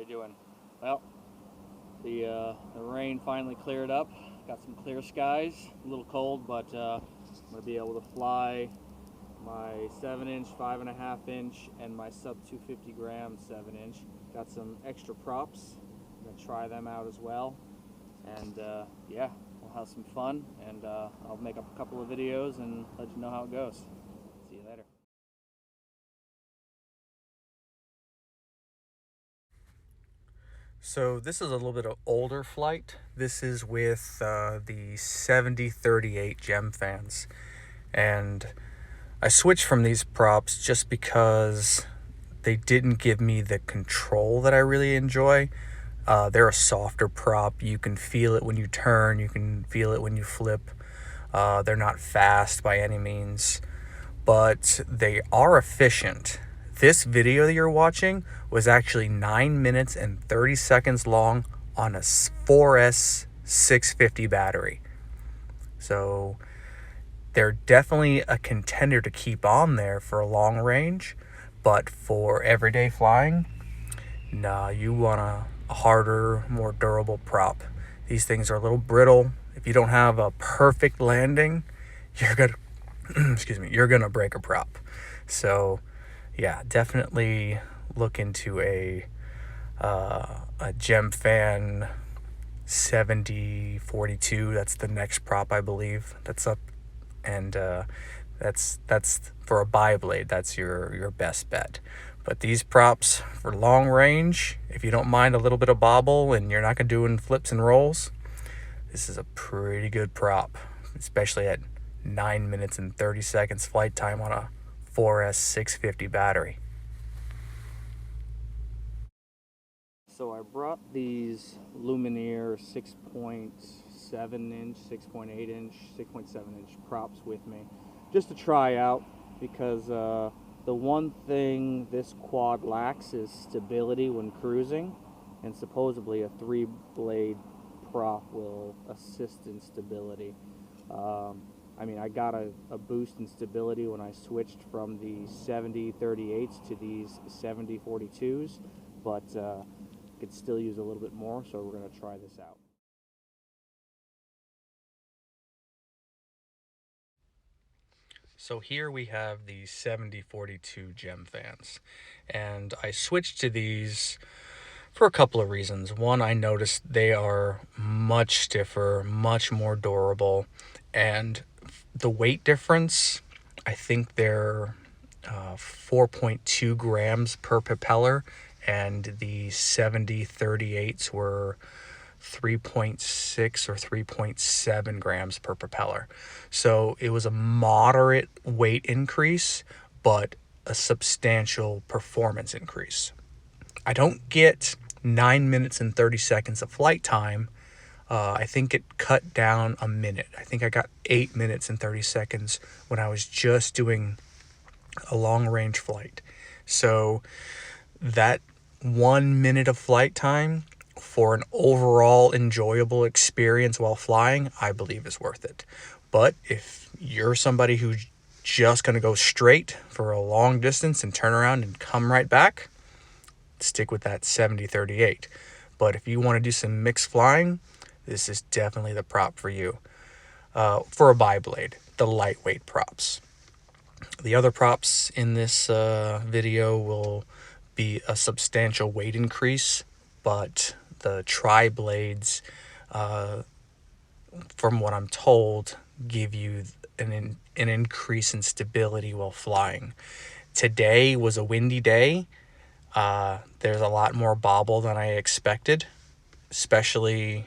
you doing? Well, the rain finally cleared up. Got some clear skies. A little cold, but I'm gonna be able to fly my 7-inch, 5.5-inch, and my sub 250 gram 7-inch. Got some extra props. I'm gonna try them out as well, and yeah, we'll have some fun. And I'll make up a couple of videos and let you know how it goes. See you later. So this is a little bit of older flight. This is with the 7038 Gemfans, and I switched from these props just because they didn't give me the control that I really enjoy. They're a softer prop. You can feel it when you turn. You can feel it when you flip. They're not fast by any means, but they are efficient. This video that you're watching was actually 9 minutes and 30 seconds long on a 4S 650 battery. So they're definitely a contender to keep on there for a long range, but for everyday flying, nah, you want a harder, more durable prop. These things are a little brittle. If you don't have a perfect landing, you're gonna you're gonna break a prop. So yeah, definitely look into a Gemfan 7042. That's the next prop, I believe, that's up, and that's for a bi-blade. That's your best bet. But these props for long range, if you don't mind a little bit of bobble and you're not gonna doing flips and rolls, this is a pretty good prop, especially at 9 minutes and 30 seconds flight time on a 4S 650 battery. So I brought these Lumenier 6.7-inch, 6.8-inch, 6.7-inch props with me just to try out, because the one thing this quad lacks is stability when cruising, and supposedly a 3-blade prop will assist in stability. I mean, I got a boost in stability when I switched from the 7038s to these 7042s, but could still use a little bit more, so we're going to try this out. So here we have the 7042 Gemfans, and I switched to these for a couple of reasons. One, I noticed they are much stiffer, much more durable, and the weight difference, I think they're 4.2 grams per propeller, and the 7038s were 3.6 or 3.7 grams per propeller. So it was a moderate weight increase, but a substantial performance increase. I don't get 9 minutes and 30 seconds of flight time. I think it cut down a minute. I think I got 8 minutes and 30 seconds when I was just doing a long range flight. So that 1 minute of flight time for an overall enjoyable experience while flying, I believe is worth it. But if you're somebody who's just going to go straight for a long distance and turn around and come right back, stick with that 7038. But if you want to do some mixed flying, this is definitely the prop for you. For a bi-blade, the lightweight props. The other props in this video will be a substantial weight increase, but the tri-blades, from what I'm told, give you an increase in stability while flying. Today was a windy day. There's a lot more bobble than I expected, especially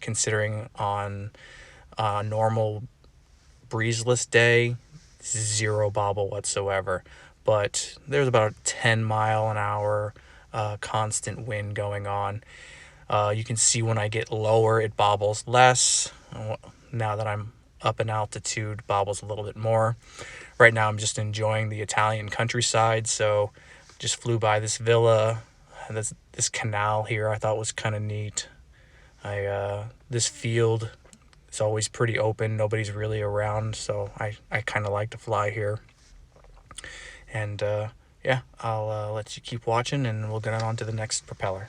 considering on a normal breezeless day, zero bobble whatsoever. But there's about a 10-mile-an-hour constant wind going on. You can see when I get lower, it bobbles less. Now that I'm up in altitude, bobbles a little bit more. Right now, I'm just enjoying the Italian countryside, so just flew by this villa, and this canal here I thought was kind of neat. This field is always pretty open, nobody's really around, so I kind of like to fly here. And yeah, I'll let you keep watching, and we'll get on to the next propeller.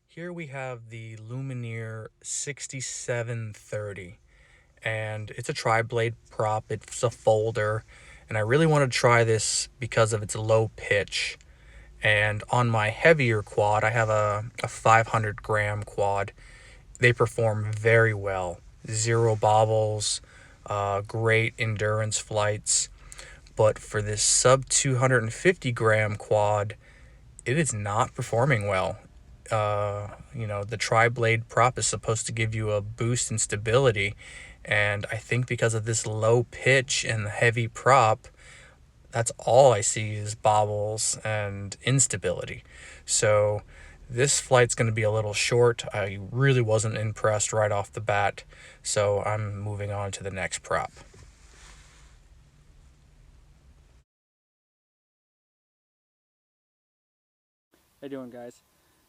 Here we have the Lumenier 6730, and it's a tri-blade prop. It's a folder, and I really want to try this because of its low pitch. And on my heavier quad, I have a 500 gram quad. They perform very well. Zero bobbles, great endurance flights. But for this sub 250 gram quad, it is not performing well. The tri-blade prop is supposed to give you a boost in stability, and I think because of this low pitch and the heavy prop, that's all I see is bobbles and instability. So this flight's going to be a little short. I really wasn't impressed right off the bat, so I'm moving on to the next prop. How you doing, guys?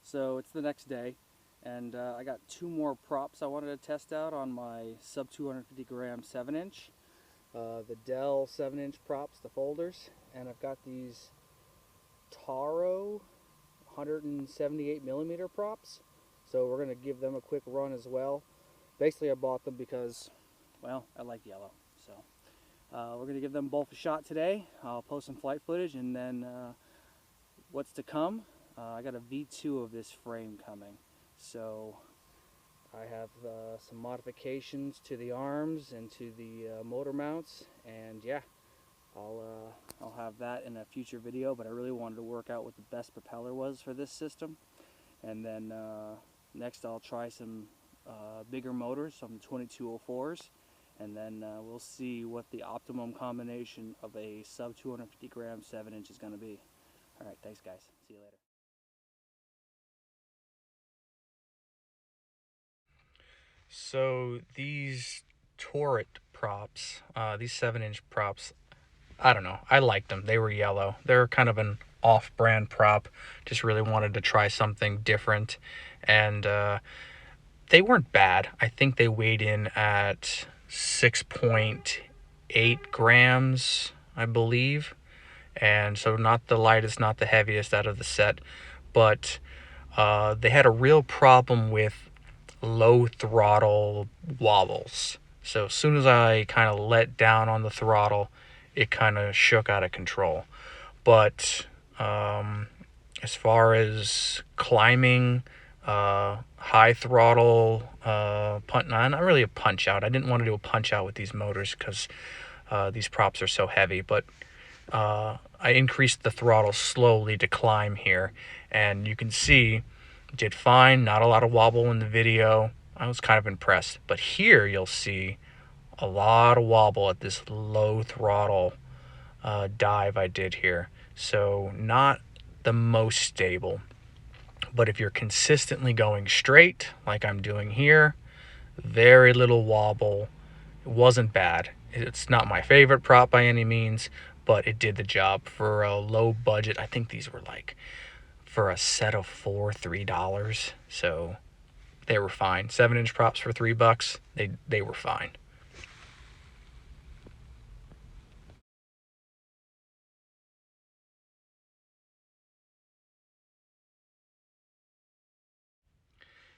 So it's the next day, and I got two more props I wanted to test out on my sub 250 gram 7-inch. The Dell 7-inch props, the folders, and I've got these Taro 178 millimeter props. So we're going to give them a quick run as well. Basically, I bought them because, well, I like yellow. So we're going to give them both a shot today. I'll post some flight footage, and then what's to come. I got a V2 of this frame coming, so I have some modifications to the arms and to the motor mounts, and yeah, I'll have that in a future video. But I really wanted to work out what the best propeller was for this system, and then next I'll try some bigger motors, some 2204s, and then we'll see what the optimum combination of a sub 250 gram 7-inch is going to be. All right, thanks guys. See you later. So these turret props, these 7-inch props, I don't know. I liked them. They were yellow. They're kind of an off-brand prop. Just really wanted to try something different, and they weren't bad. I think they weighed in at 6.8 grams, I believe, and so not the lightest, not the heaviest out of the set, but they had a real problem with low throttle wobbles. So as soon as I kind of let down on the throttle, it kind of shook out of control. But as far as climbing, high throttle, not really a punch out. I didn't want to do a punch out with these motors because these props are so heavy, but I increased the throttle slowly to climb here, and you can see did fine. Not a lot of wobble in the video. I was kind of impressed, but here you'll see a lot of wobble at this low throttle dive I did here. So not the most stable, but if you're consistently going straight like I'm doing here, very little wobble. It wasn't bad. It's not my favorite prop by any means, but it did the job for a low budget. I think these were like for a set of four, $3. So they were fine. 7-inch props for $3. They were fine.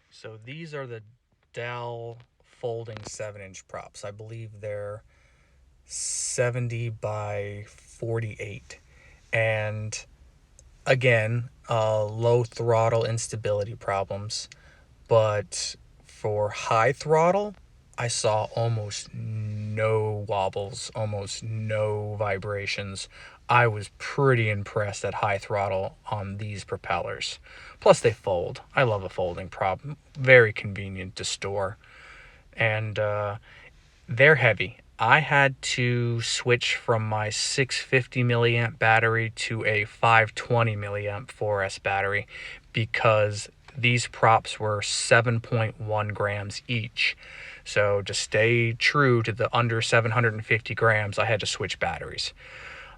So these are the Dell folding 7-inch props. I believe they're 70 by 48. And again, low throttle instability problems. But for high throttle, I saw almost no wobbles, almost no vibrations. I was pretty impressed at high throttle on these propellers. Plus they fold. I love a folding prop. Very convenient to store. And they're heavy. I had to switch from my 650 milliamp battery to a 520 milliamp 4S battery because these props were 7.1 grams each. So to stay true to the under 750 grams, I had to switch batteries.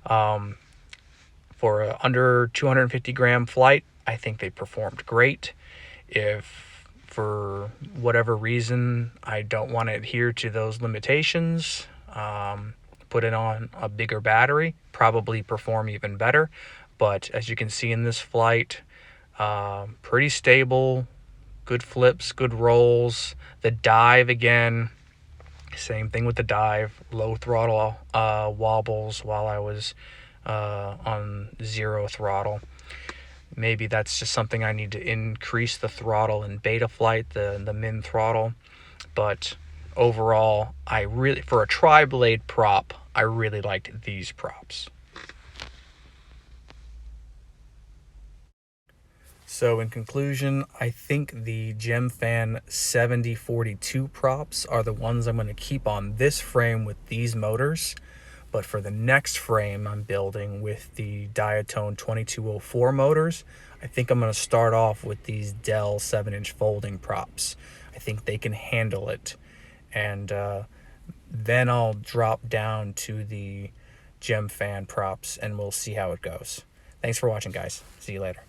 For a under 250 gram flight, I think they performed great. If for whatever reason I don't want to adhere to those limitations, put it on a bigger battery, probably perform even better. But as you can see in this flight, pretty stable, good flips, good rolls. The dive, again, same thing with the dive, low throttle wobbles while I was on 0 throttle. Maybe that's just something I need to increase the throttle in beta flight, the min throttle. But overall, for a tri-blade prop, I really liked these props. So in conclusion, I think the Gemfan 7042 props are the ones I'm going to keep on this frame with these motors. But for the next frame I'm building with the Diatone 2204 motors, I think I'm going to start off with these Dell 7-inch folding props. I think they can handle it. And then I'll drop down to the Gemfan props and we'll see how it goes. Thanks for watching, guys. See you later.